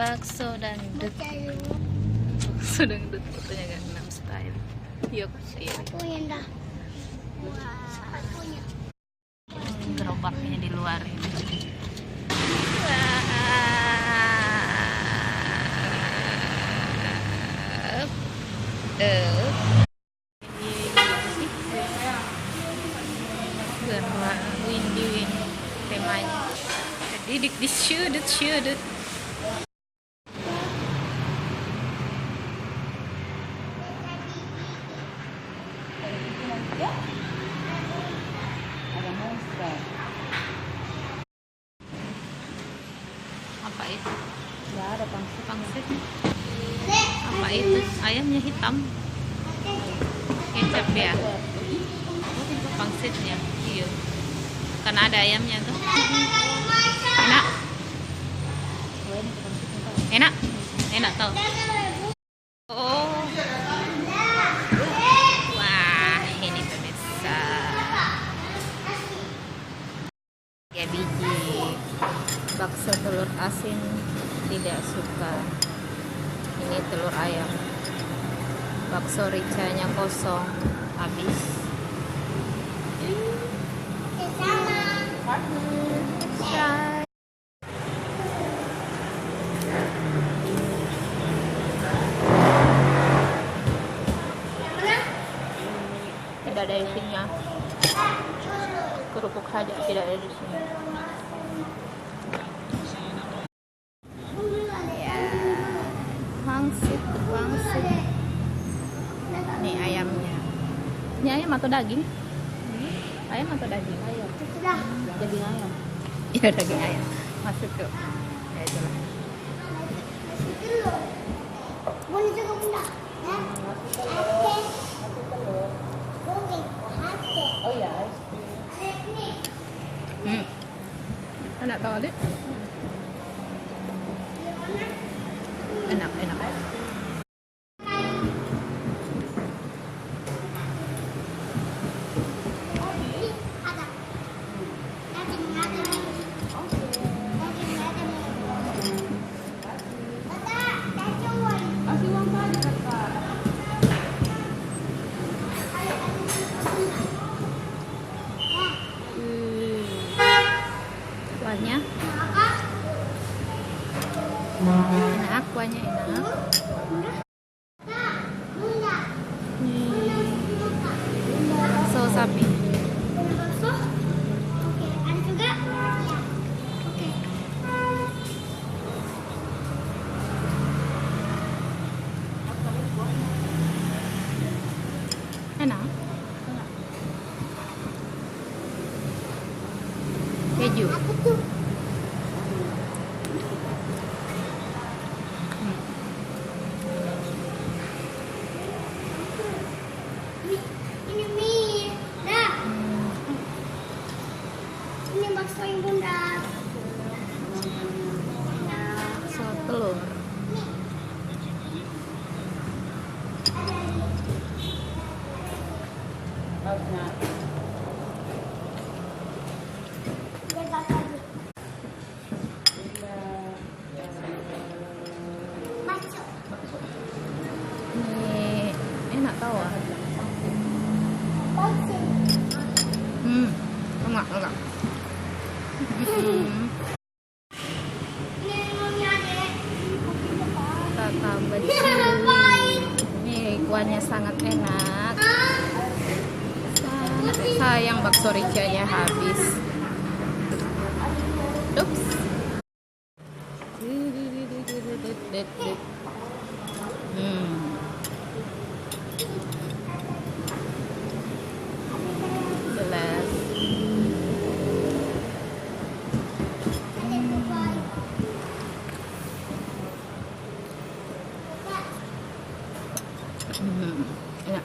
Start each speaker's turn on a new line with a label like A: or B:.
A: bakso dangdut. Bakso dangdut fotonya Gangnam Style. Yuk, iya. Gerobaknya di luar ini. Windy temanya. Jadi disudut. Apa itu?
B: Nggak ada pangsit.
A: Pangsit. Apa itu? Ayamnya hitam. Kecap ya. Pangsitnya. Iya. Karena ada ayamnya tuh. Enak. Enak tau. Oh. Wah, ini pemirsa. 3 biji. Bakso telur asin tidak suka. Ini telur ayam. Bakso ricanya kosong, habis. Tidak ada isinya. Kerupuk saja tidak ada di sini. Pangsit. Nih ayamnya. Ini ayam atau daging? Ayam atau daging? Ayam.
B: Daging ayam.
A: Iya, daging ayam. Masuk tuh. Ya itulah.
B: Oh ya.
A: Enak tau adik? Enak. Kuahnya enak, kuahnya enak. So sapi. Enak. Keju.
C: Ini bakso yang bunda.
A: So telur. Ini enak tau ah. Enggak. Kita tambah di sini. Ini kuahnya sangat enak. Sayang bakso ricanya habis. Ups. Jelas. Enak.